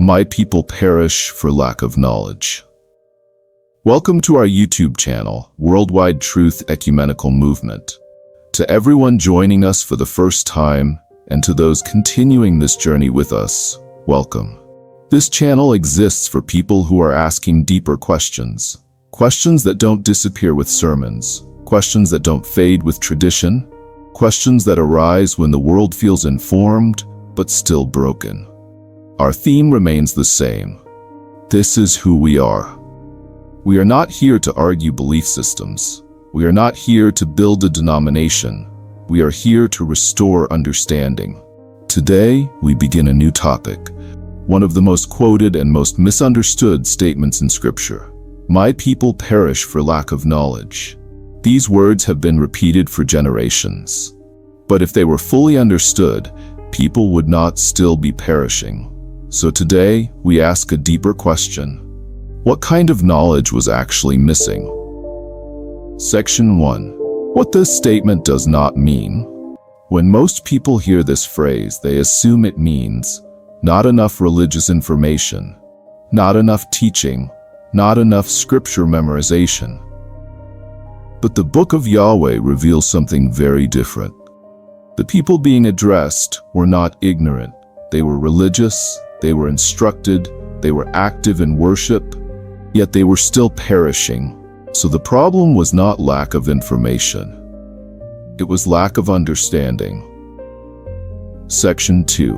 My people perish for lack of knowledge. Welcome to our YouTube channel, Worldwide Truth Ecumenical Movement. To everyone joining us for the first time, and to those continuing this journey with us, welcome. This channel exists for people who are asking deeper questions. Questions that don't disappear with sermons. Questions that don't fade with tradition. Questions that arise when the world feels informed, but still broken. Our theme remains the same. This is who we are. We are not here to argue belief systems. We are not here to build a denomination. We are here to restore understanding. Today, we begin a new topic, one of the most quoted and most misunderstood statements in Scripture. My people perish for lack of knowledge. These words have been repeated for generations. But if they were fully understood, people would not still be perishing. So today, we ask a deeper question. What kind of knowledge was actually missing? Section 1. What this statement does not mean. When most people hear this phrase, they assume it means not enough religious information, not enough teaching, not enough scripture memorization. But the Book of Yahweh reveals something very different. The people being addressed were not ignorant. They were religious, they were instructed, they were active in worship, yet they were still perishing. So the problem was not lack of information. It was lack of understanding. Section 2.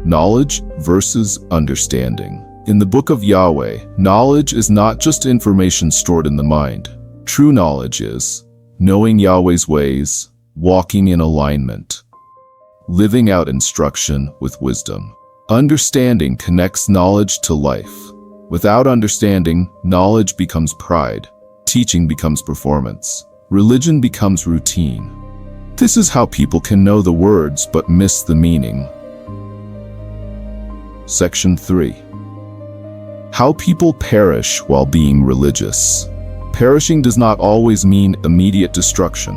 Knowledge versus understanding. In the Book of Yahweh, knowledge is not just information stored in the mind. True knowledge is knowing Yahweh's ways, walking in alignment, living out instruction with wisdom. Understanding connects knowledge to life. Without understanding, knowledge becomes pride. Teaching becomes performance. Religion becomes routine. This is how people can know the words but miss the meaning. Section 3. How people perish while being religious. Perishing does not always mean immediate destruction.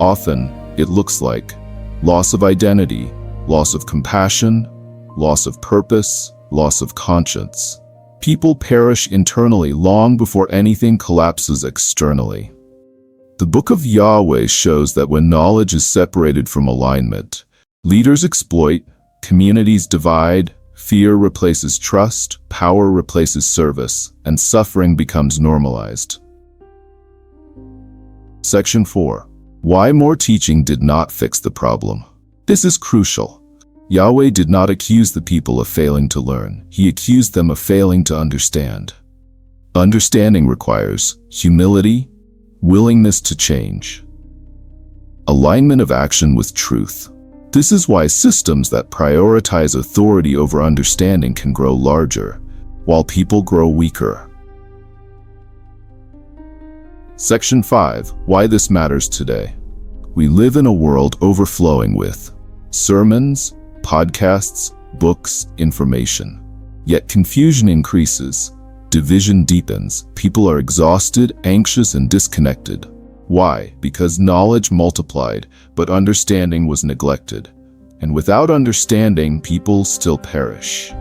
Often, it looks like loss of identity, loss of compassion, loss of purpose, loss of conscience. People perish internally long before anything collapses externally. The Book of Yahweh shows that when knowledge is separated from alignment, leaders exploit, communities divide, fear replaces trust, power replaces service, and suffering becomes normalized. Section 4. Why more teaching did not fix the problem. This is crucial. Yahweh did not accuse the people of failing to learn. He accused them of failing to understand. Understanding requires humility, willingness to change, alignment of action with truth. This is why systems that prioritize authority over understanding can grow larger, while people grow weaker. Section 5. Why this matters today. We live in a world overflowing with sermons, podcasts, books, information. Yet confusion increases, division deepens, people are exhausted, anxious, and disconnected. Why? Because knowledge multiplied, but understanding was neglected. And without understanding, people still perish.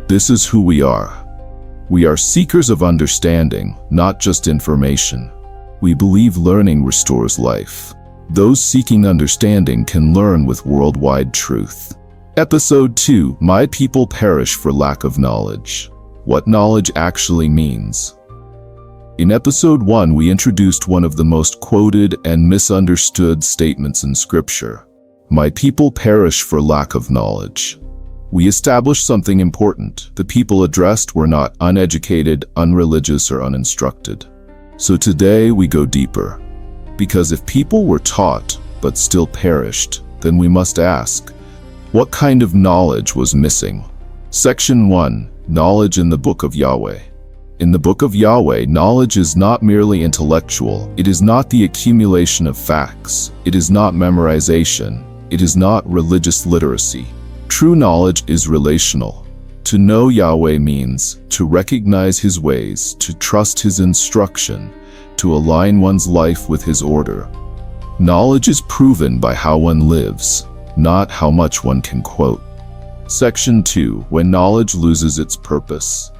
This is who we are. We are seekers of understanding, not just information. We believe learning restores life. Those seeking understanding can learn with worldwide truth. Episode 2. My people perish for lack of knowledge. What knowledge actually means. In Episode 1, we introduced one of the most quoted and misunderstood statements in Scripture. My people perish for lack of knowledge. We established something important. The people addressed were not uneducated, unreligious, or uninstructed. So today we go deeper. Because if people were taught but still perished, then we must ask, what kind of knowledge was missing? Section 1. Knowledge in the Book of Yahweh. In the Book of Yahweh, knowledge is not merely intellectual. It is not the accumulation of facts. It is not memorization. It is not religious literacy. True knowledge is relational. To know Yahweh means to recognize His ways, to trust His instruction, to align one's life with His order. Knowledge is proven by how one lives, not how much one can quote. Section 2. When knowledge loses its purpose.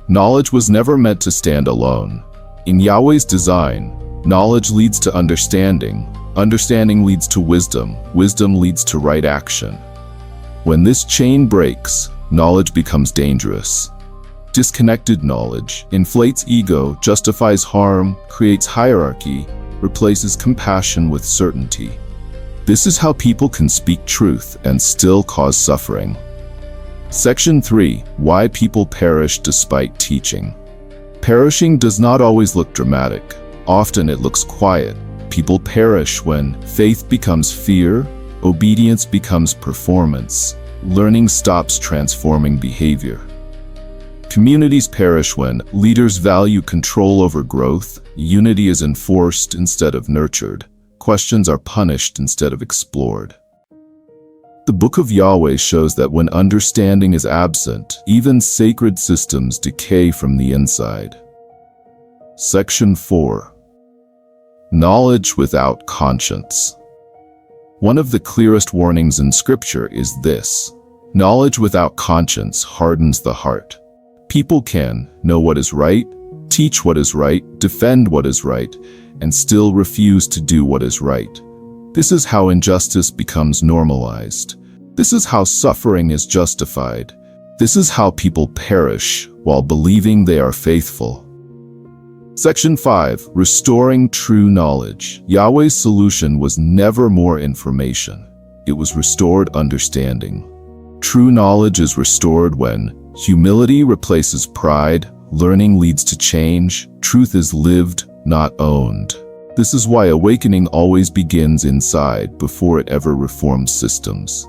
Knowledge was never meant to stand alone. In Yahweh's design, knowledge leads to understanding, understanding leads to wisdom, wisdom leads to right action. When this chain breaks, knowledge becomes dangerous. Disconnected knowledge inflates ego, justifies harm, creates hierarchy, replaces compassion with certainty. This is how people can speak truth and still cause suffering. Section 3. Why people perish despite teaching. Perishing does not always look dramatic. Often it looks quiet. People perish when faith becomes fear, obedience becomes performance, learning stops transforming behavior. Communities perish when leaders value control over growth, unity is enforced instead of nurtured, questions are punished instead of explored. The Book of Yahweh shows that when understanding is absent, even sacred systems decay from the inside. Section 4. Knowledge without conscience. One of the clearest warnings in Scripture is this: knowledge without conscience hardens the heart. People can know what is right, teach what is right, defend what is right, and still refuse to do what is right. This is how injustice becomes normalized. This is how suffering is justified. This is how people perish while believing they are faithful. Section 5. Restoring true knowledge. Yahweh's solution was never more information. It was restored understanding. True knowledge is restored when humility replaces pride, learning leads to change, truth is lived, not owned. This is why awakening always begins inside before it ever reforms systems.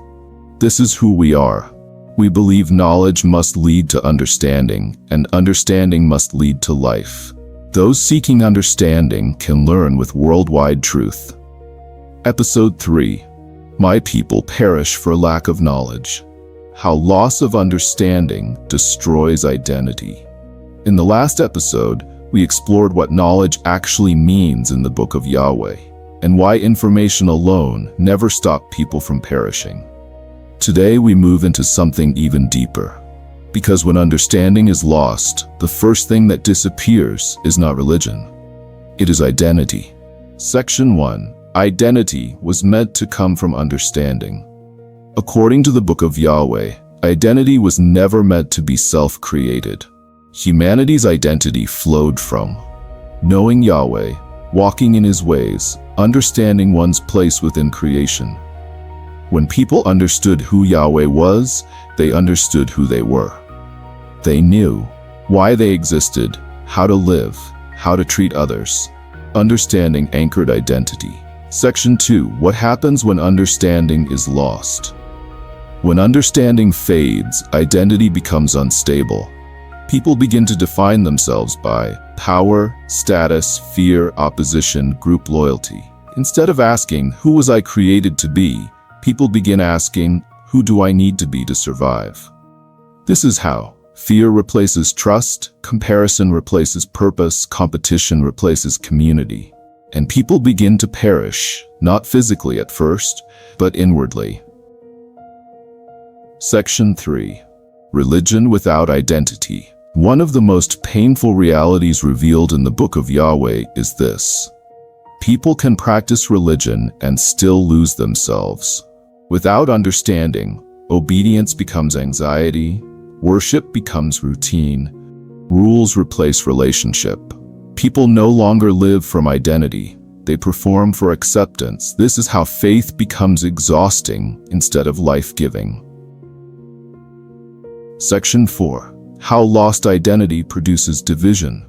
This is who we are. We believe knowledge must lead to understanding, and understanding must lead to life. Those seeking understanding can learn with worldwide truth. Episode 3. My people perish for lack of knowledge. How loss of understanding destroys identity. In the last episode, we explored what knowledge actually means in the Book of Yahweh, and why information alone never stopped people from perishing. Today we move into something even deeper. Because when understanding is lost, the first thing that disappears is not religion. It is identity. Section 1. Identity was meant to come from understanding. According to the Book of Yahweh, identity was never meant to be self-created. Humanity's identity flowed from knowing Yahweh, walking in His ways, understanding one's place within creation. When people understood who Yahweh was, they understood who they were. They knew why they existed, how to live, how to treat others. Understanding anchored identity. Section 2. What happens when understanding is lost? When understanding fades, identity becomes unstable. People begin to define themselves by power, status, fear, opposition, group loyalty. Instead of asking, who was I created to be, people begin asking, who do I need to be to survive? This is how fear replaces trust, comparison replaces purpose, competition replaces community. And people begin to perish, not physically at first, but inwardly. Section 3. Religion without identity. One of the most painful realities revealed in the Book of Yahweh is this: people can practice religion and still lose themselves. Without understanding, obedience becomes anxiety, worship becomes routine, rules replace relationship. People no longer live from identity, they perform for acceptance. This is how faith becomes exhausting instead of life-giving. Section 4. How lost identity produces division.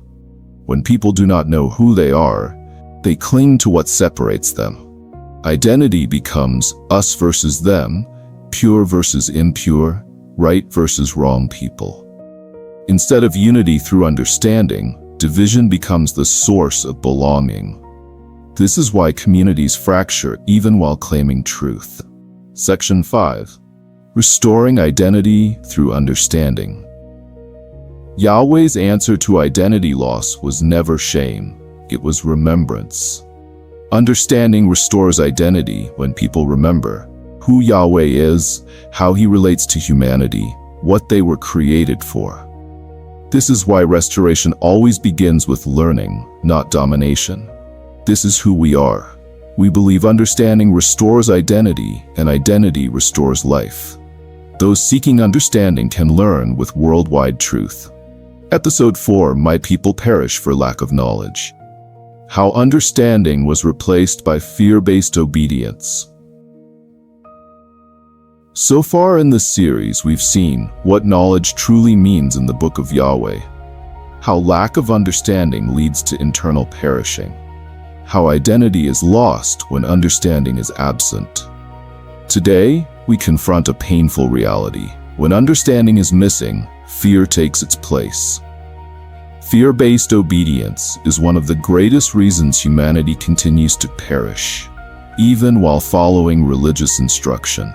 When people do not know who they are, they cling to what separates them. Identity becomes us versus them, pure versus impure, right versus wrong people. Instead of unity through understanding, division becomes the source of belonging. This is why communities fracture even while claiming truth. Section 5. Restoring identity through understanding. Yahweh's answer to identity loss was never shame, it was remembrance. Understanding restores identity when people remember who Yahweh is, how he relates to humanity, what they were created for. This is why restoration always begins with learning, not domination. This is who we are. We believe understanding restores identity, and identity restores life. Those seeking understanding can learn with worldwide truth. Episode 4: My People Perish for Lack of Knowledge. How understanding was replaced by fear-based obedience. So far in this series, we've seen what knowledge truly means in the Book of Yahweh, how lack of understanding leads to internal perishing, how identity is lost when understanding is absent. Today, we confront a painful reality. When understanding is missing, fear takes its place. Fear-based obedience is one of the greatest reasons humanity continues to perish, even while following religious instruction.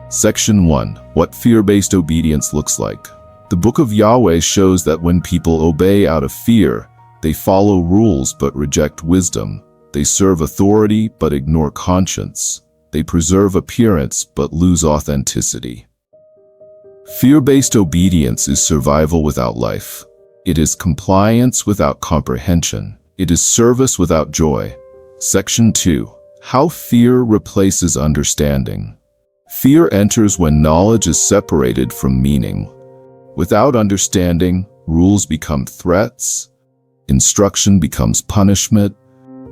Section 1: What fear-based obedience looks like. The Book of Yahweh shows that when people obey out of fear, they follow rules but reject wisdom. They serve authority but ignore conscience. They preserve appearance but lose authenticity. Fear-based obedience is survival without life. It is compliance without comprehension. It is service without joy. Section 2: How fear replaces understanding. Fear enters when knowledge is separated from meaning. Without understanding, rules become threats, instruction becomes punishment,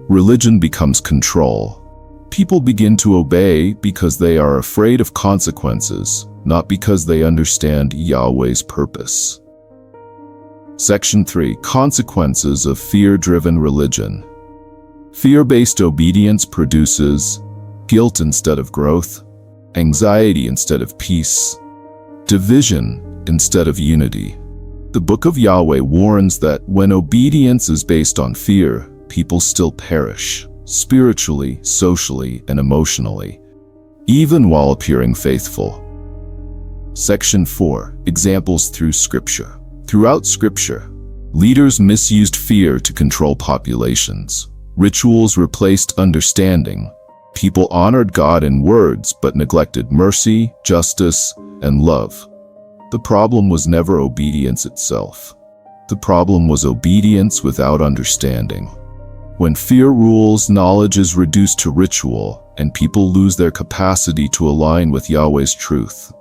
religion becomes control. People begin to obey because they are afraid of consequences, not because they understand Yahweh's purpose. Section 3: Consequences of fear-driven religion. Fear-based obedience produces guilt instead of growth, anxiety instead of peace, division instead of unity. The Book of Yahweh warns that when obedience is based on fear, people still perish, spiritually, socially, and emotionally, even while appearing faithful. Section 4: Examples through Scripture. Throughout Scripture, leaders misused fear to control populations. Rituals replaced understanding. People honored God in words but neglected mercy, justice, and love. The problem was never obedience itself. The problem was obedience without understanding. When fear rules, knowledge is reduced to ritual, and people lose their capacity to align with Yahweh's truth.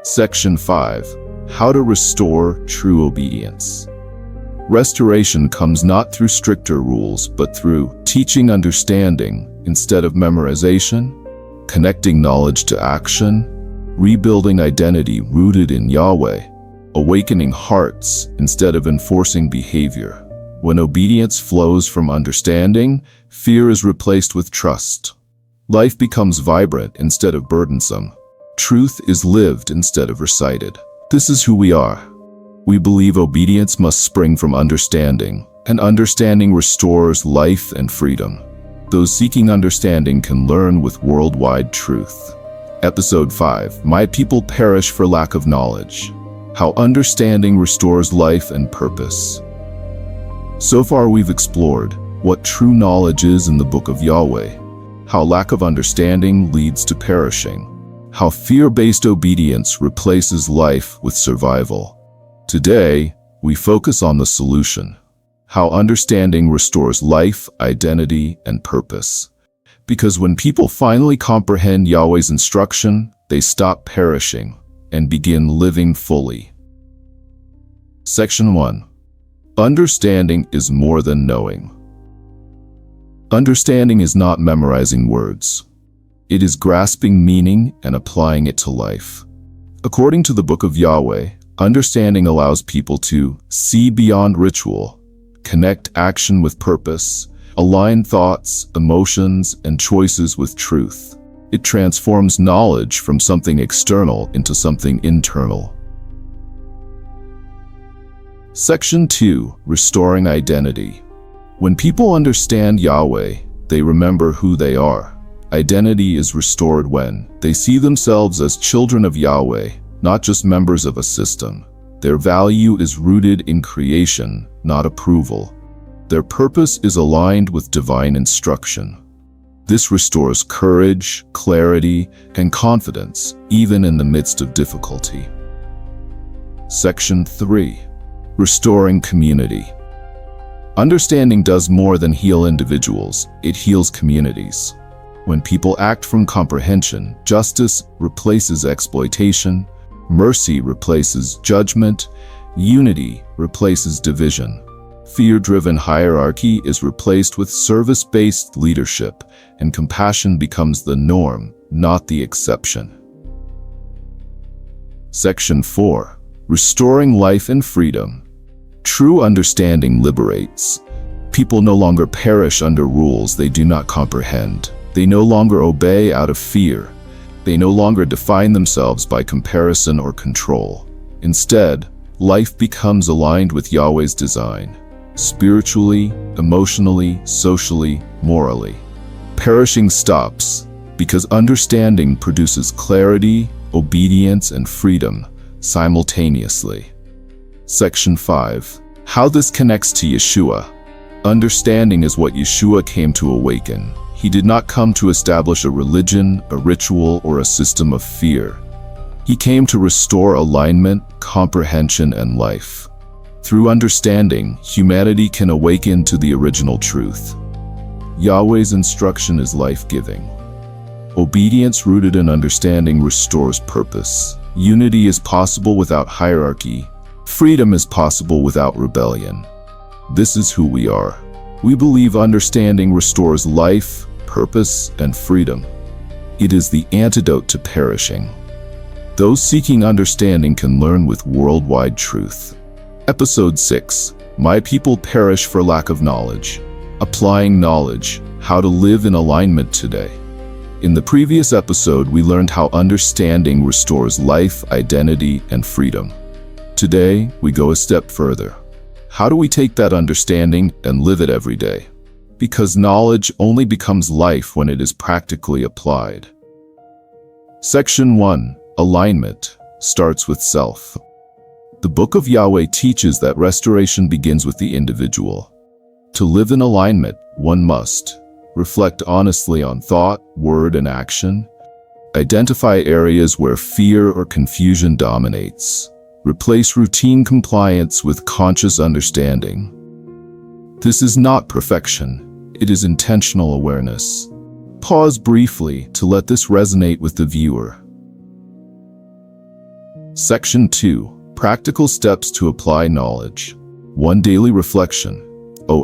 Section 5: How to restore true obedience. Restoration comes not through stricter rules, but through teaching understanding instead of memorization, connecting knowledge to action, rebuilding identity rooted in Yahweh, awakening hearts instead of enforcing behavior. When obedience flows from understanding, fear is replaced with trust. Life becomes vibrant instead of burdensome. Truth is lived instead of recited. This is who we are. We believe obedience must spring from understanding, and understanding restores life and freedom. Those seeking understanding can learn with worldwide truth. Episode 5: My People Perish for Lack of Knowledge. How understanding restores life and purpose. So far we've explored what true knowledge is in the Book of Yahweh, how lack of understanding leads to perishing, how fear-based obedience replaces life with survival. Today, we focus on the solution, how understanding restores life, identity, and purpose. Because when people finally comprehend Yahweh's instruction, they stop perishing and begin living fully. Section 1: Understanding is more than knowing. Understanding is not memorizing words. It is grasping meaning and applying it to life. According to the Book of Yahweh, understanding allows people to see beyond ritual, connect action with purpose, align thoughts, emotions, and choices with truth. It transforms knowledge from something external into something internal. Section 2: Restoring Identity. When people understand Yahweh, they remember who they are. Identity is restored when they see themselves as children of Yahweh, not just members of a system. Their value is rooted in creation, not approval. Their purpose is aligned with divine instruction. This restores courage, clarity, and confidence, even in the midst of difficulty. Section 3. Restoring community. Understanding does more than heal individuals, it heals communities. When people act from comprehension, justice replaces exploitation, mercy replaces judgment, unity replaces division. Fear-driven hierarchy is replaced with service-based leadership, and compassion becomes the norm, not the exception. Section 4. Restoring life and freedom. True understanding liberates. People no longer perish under rules they do not comprehend. They no longer obey out of fear. They no longer define themselves by comparison or control. Instead, life becomes aligned with Yahweh's design, spiritually, emotionally, socially, morally. Perishing stops because understanding produces clarity, obedience, and freedom simultaneously. Section 5. How this connects to Yeshua. Understanding is what Yeshua came to awaken. He did not come to establish a religion, a ritual, or a system of fear. He came to restore alignment, comprehension, and life. Through understanding, humanity can awaken to the original truth. Yahweh's instruction is life-giving. Obedience rooted in understanding restores purpose. Unity is possible without hierarchy. Freedom is possible without rebellion. This is who we are. We believe understanding restores life, purpose, and freedom. It is the antidote to perishing. Those seeking understanding can learn with worldwide truth. Episode 6. My people perish for lack of knowledge. Applying knowledge, how to live in alignment today. In the previous episode, we learned how understanding restores life, identity, and freedom. Today, we go a step further. How do we take that understanding and live it every day? Because knowledge only becomes life when it is practically applied. Section 1. Alignment starts with self. The Book of Yahweh teaches that restoration begins with the individual. To live in alignment, one must reflect honestly on thought, word, and action. Identify areas where fear or confusion dominates. Replace routine compliance with conscious understanding. This is not perfection. It is intentional awareness. Pause briefly to let this resonate with the viewer. Section 2. Practical steps to apply knowledge. 1 daily reflection.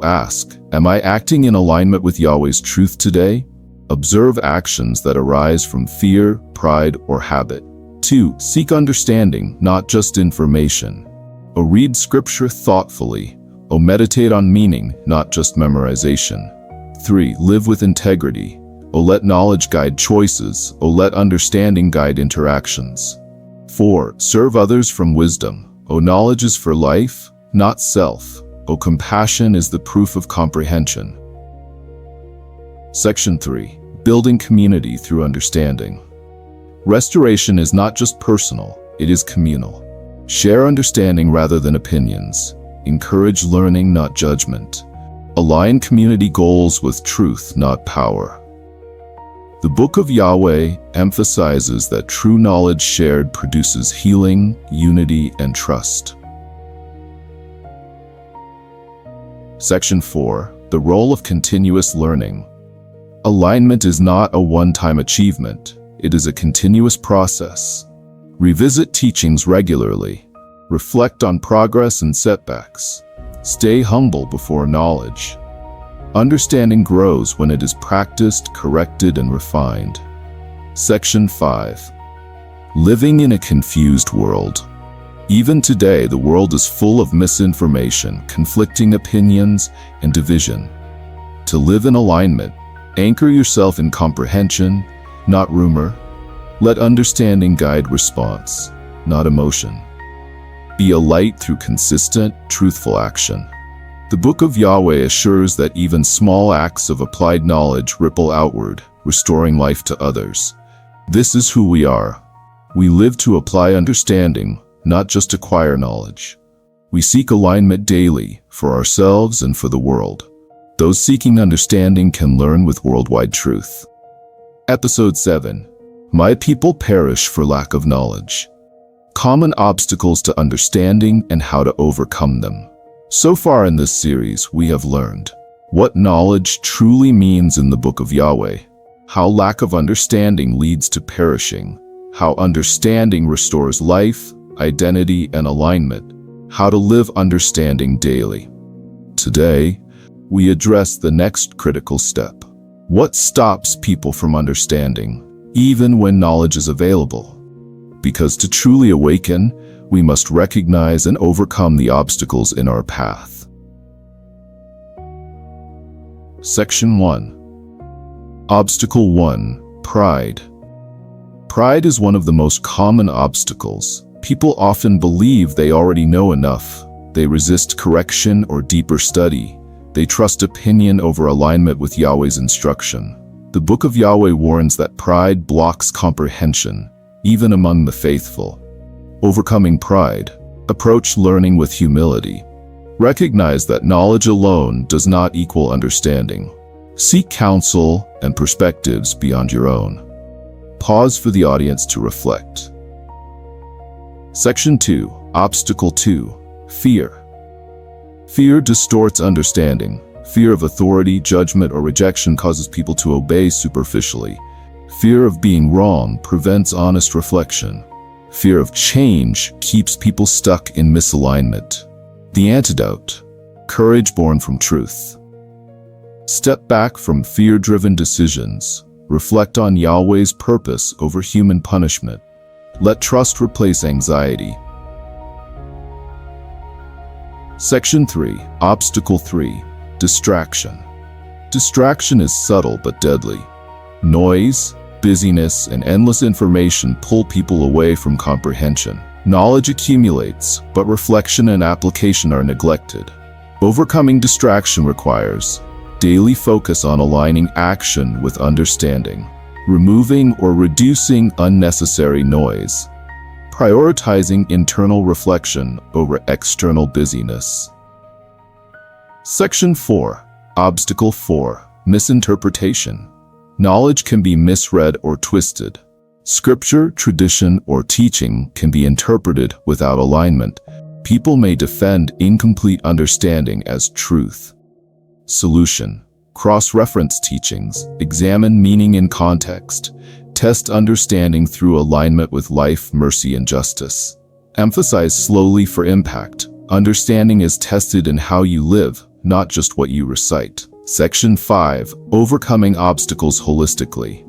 Ask, am I acting in alignment with Yahweh's truth today? Observe actions that arise from fear, pride, or habit. 2. Seek understanding, not just information. Read scripture thoughtfully. Meditate on meaning, not just memorization. 3. Live with integrity. Let knowledge guide choices. Let understanding guide interactions. 4. Serve others from wisdom. Knowledge is for life, not self. Compassion is the proof of comprehension. Section 3. Building community through understanding. Restoration is not just personal, it is communal. Share understanding rather than opinions. Encourage learning, not judgment. Align community goals with truth, not power. The Book of Yahweh emphasizes that true knowledge shared produces healing, unity, and trust. Section 4. The role of continuous learning. Alignment is not a one-time achievement. It is a continuous process. Revisit teachings regularly. Reflect on progress and setbacks. Stay humble before knowledge. Understanding grows when it is practiced, corrected, and refined. Section 5. Living in a confused world. Even today, the world is full of misinformation, conflicting opinions, and division. To live in alignment, anchor yourself in comprehension, not rumor. Let understanding guide response, not emotion. Be a light through consistent, truthful action. The Book of Yahweh assures that even small acts of applied knowledge ripple outward, restoring life to others. This is who we are. We live to apply understanding, not just acquire knowledge. We seek alignment daily for ourselves and for the world. Those seeking understanding can learn with worldwide truth. Episode 7. My people perish for lack of knowledge. Common obstacles to understanding and how to overcome them. So far in this series, we have learned what knowledge truly means in the Book of Yahweh, how lack of understanding leads to perishing, how understanding restores life, identity, and alignment, how to live understanding daily. Today, we address the next critical step. What stops people from understanding, even when knowledge is available? Because to truly awaken, we must recognize and overcome the obstacles in our path. Section 1. Obstacle 1. Pride. Pride is one of the most common obstacles. People often believe they already know enough. They resist correction or deeper study. They trust opinion over alignment with Yahweh's instruction. The Book of Yahweh warns that pride blocks comprehension, even among the faithful. Overcoming pride. Approach learning with humility. Recognize that knowledge alone does not equal understanding. Seek counsel and perspectives beyond your own. Pause for the audience to reflect. Section 2. Obstacle 2. Fear. Fear distorts understanding. Fear of authority, judgment, or rejection causes people to obey superficially. Fear of being wrong prevents honest reflection. Fear of change keeps people stuck in misalignment. The antidote: courage born from truth. Step back from fear-driven decisions. Reflect on Yahweh's purpose over human punishment. Let trust replace anxiety. Section 3. Obstacle 3. Distraction. Distraction is subtle but deadly. Noise, busyness, and endless information pull people away from comprehension. Knowledge accumulates, but reflection and application are neglected. Overcoming distraction requires daily focus on aligning action with understanding, removing or reducing unnecessary noise, prioritizing internal reflection over external busyness. Section 4. Obstacle 4. Misinterpretation. Knowledge can be misread or twisted. Scripture, tradition, or teaching can be interpreted without alignment. People may defend incomplete understanding as truth. Solution: cross-reference teachings. Examine meaning in context. Test understanding through alignment with life, mercy, and justice. Emphasize slowly for impact. Understanding is tested in how you live, not just what you recite. Section 5. Overcoming obstacles holistically.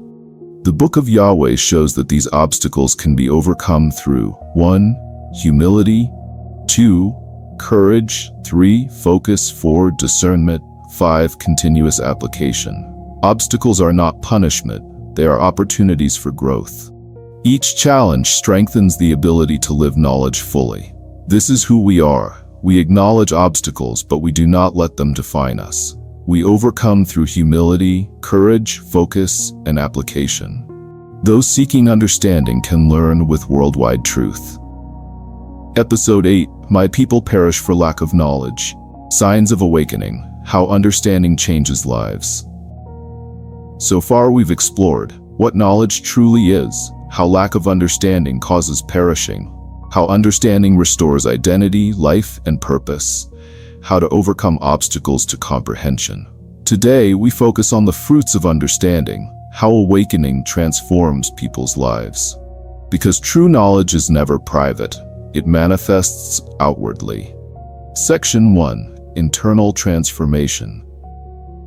The Book of Yahweh shows that these obstacles can be overcome through 1. Humility, 2. Courage, 3. Focus, 4. Discernment, 5. Continuous application. Obstacles are not punishment, they are opportunities for growth. Each challenge strengthens the ability to live knowledge fully. This is who we are. We acknowledge obstacles, but we do not let them define us. We overcome through humility, courage, focus, and application. Those seeking understanding can learn with worldwide truth. Episode 8. My people perish for lack of knowledge. Signs of awakening. How understanding changes lives. So far we've explored what knowledge truly is, how lack of understanding causes perishing, how understanding restores identity, life, and purpose, how to overcome obstacles to comprehension. Today, we focus on the fruits of understanding, how awakening transforms people's lives. Because true knowledge is never private, it manifests outwardly. Section 1. Internal transformation.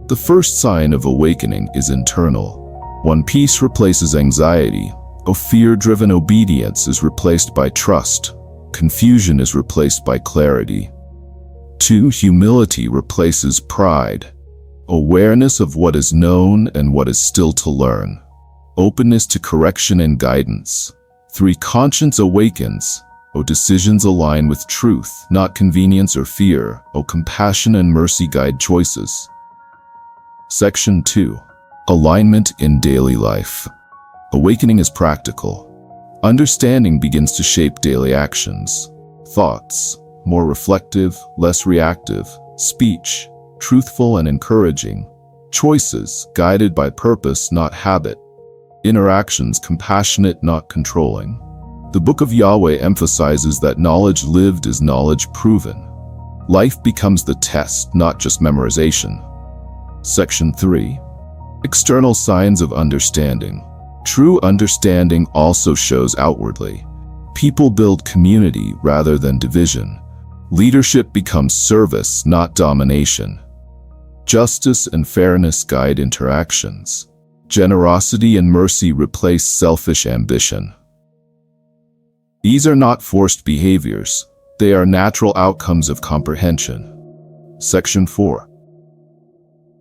The first sign of awakening is internal. When peace replaces anxiety, a fear-driven obedience is replaced by trust. Confusion is replaced by clarity. 2. Humility replaces pride. Awareness of what is known and what is still to learn. Openness to correction and guidance. 3. Conscience awakens. Decisions align with truth, not convenience or fear. Compassion and mercy guide choices. Section 2. Alignment in daily life. Awakening is practical. Understanding begins to shape daily actions, thoughts, more reflective, less reactive, speech, truthful and encouraging, choices guided by purpose, not habit, interactions compassionate, not controlling. The Book of Yahweh emphasizes that knowledge lived is knowledge proven. Life becomes the test, not just memorization. Section 3. External signs of understanding. True understanding also shows outwardly. People build community rather than division. Leadership becomes service, not domination. Justice and fairness guide interactions. Generosity and mercy replace selfish ambition. These are not forced behaviors. They are natural outcomes of comprehension. Section 4.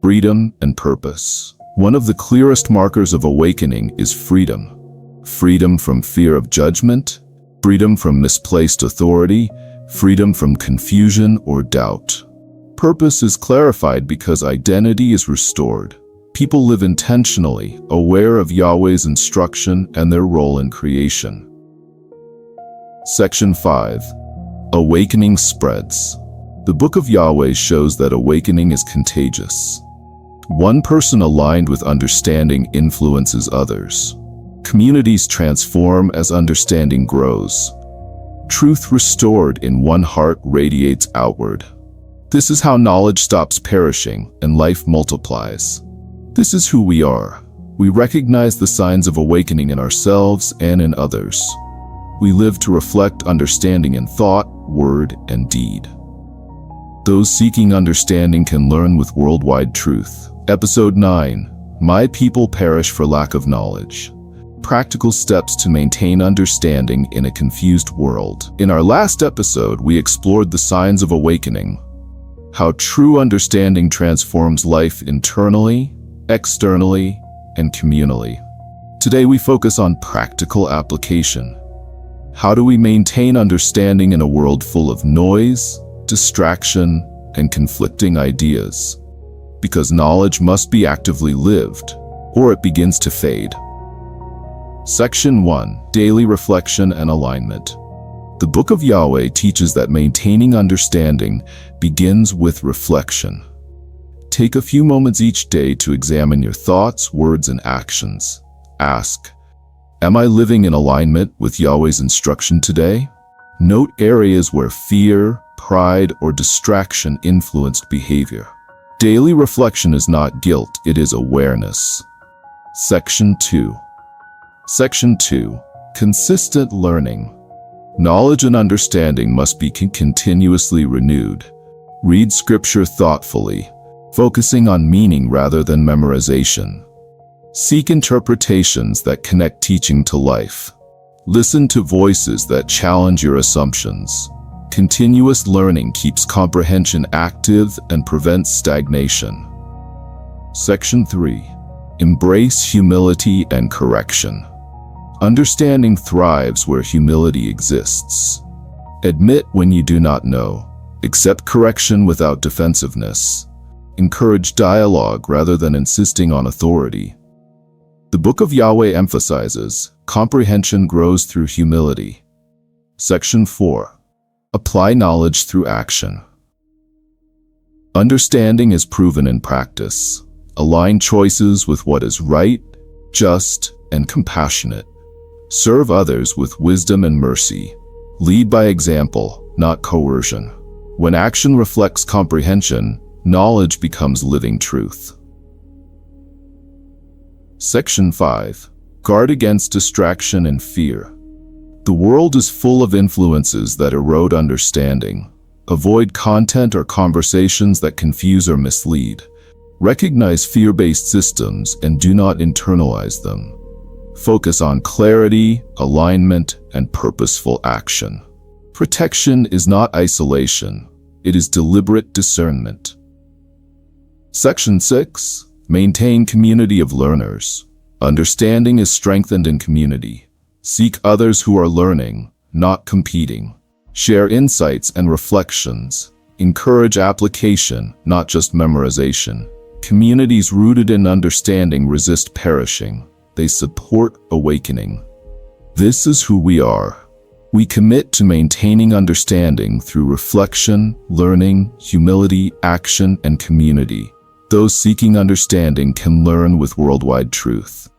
Freedom and purpose. One of the clearest markers of awakening is freedom. Freedom from fear of judgment, freedom from misplaced authority, freedom from confusion or doubt. Purpose is clarified because identity is restored. People live intentionally, aware of Yahweh's instruction and their role in creation. Section 5. Awakening spreads. The Book of Yahweh shows that awakening is contagious. One person aligned with understanding influences others. Communities transform as understanding grows. Truth restored in one heart radiates outward. This is how knowledge stops perishing and life multiplies. This is who we are. We recognize the signs of awakening in ourselves and in others. We live to reflect understanding in thought, word, and deed. Those seeking understanding can learn with worldwide truth. Episode 9. My people perish for lack of knowledge. Practical steps to maintain understanding in a confused world. In our last episode, we explored the signs of awakening, how true understanding transforms life internally, externally, and communally. Today we focus on practical application. How do we maintain understanding in a world full of noise, distraction, and conflicting ideas? Because knowledge must be actively lived, or it begins to fade. Section 1. Daily Reflection and Alignment. The Book of Yahweh teaches that maintaining understanding begins with reflection. Take a few moments each day to examine your thoughts, words, and actions. Ask, am I living in alignment with Yahweh's instruction today? Note areas where fear, pride, or distraction influenced behavior. Daily reflection is not guilt, it is awareness. Section 2. Section 2. Consistent learning. Knowledge and understanding must be continuously renewed. Read scripture thoughtfully, focusing on meaning rather than memorization. Seek interpretations that connect teaching to life. Listen to voices that challenge your assumptions. Continuous learning keeps comprehension active and prevents stagnation. Section 3. Embrace humility and correction. Understanding thrives where humility exists. Admit when you do not know. Accept correction without defensiveness. Encourage dialogue rather than insisting on authority. The Book of Yahweh emphasizes, comprehension grows through humility. Section 4. Apply knowledge through action. Understanding is proven in practice. Align choices with what is right, just, and compassionate. Serve others with wisdom and mercy. Lead by example, not coercion. When action reflects comprehension, knowledge becomes living truth. Section 5. Guard against distraction and fear. The world is full of influences that erode understanding. Avoid content or conversations that confuse or mislead. Recognize fear-based systems and do not internalize them. Focus on clarity, alignment, and purposeful action. Protection is not isolation, it is deliberate discernment. Section 6. Maintain community of learners. Understanding is strengthened in community. Seek others who are learning, not competing. Share insights and reflections. Encourage application, not just memorization. Communities rooted in understanding resist perishing. They support awakening. This is who we are. We commit to maintaining understanding through reflection, learning, humility, action, and community. Those seeking understanding can learn with Worldwide Truth.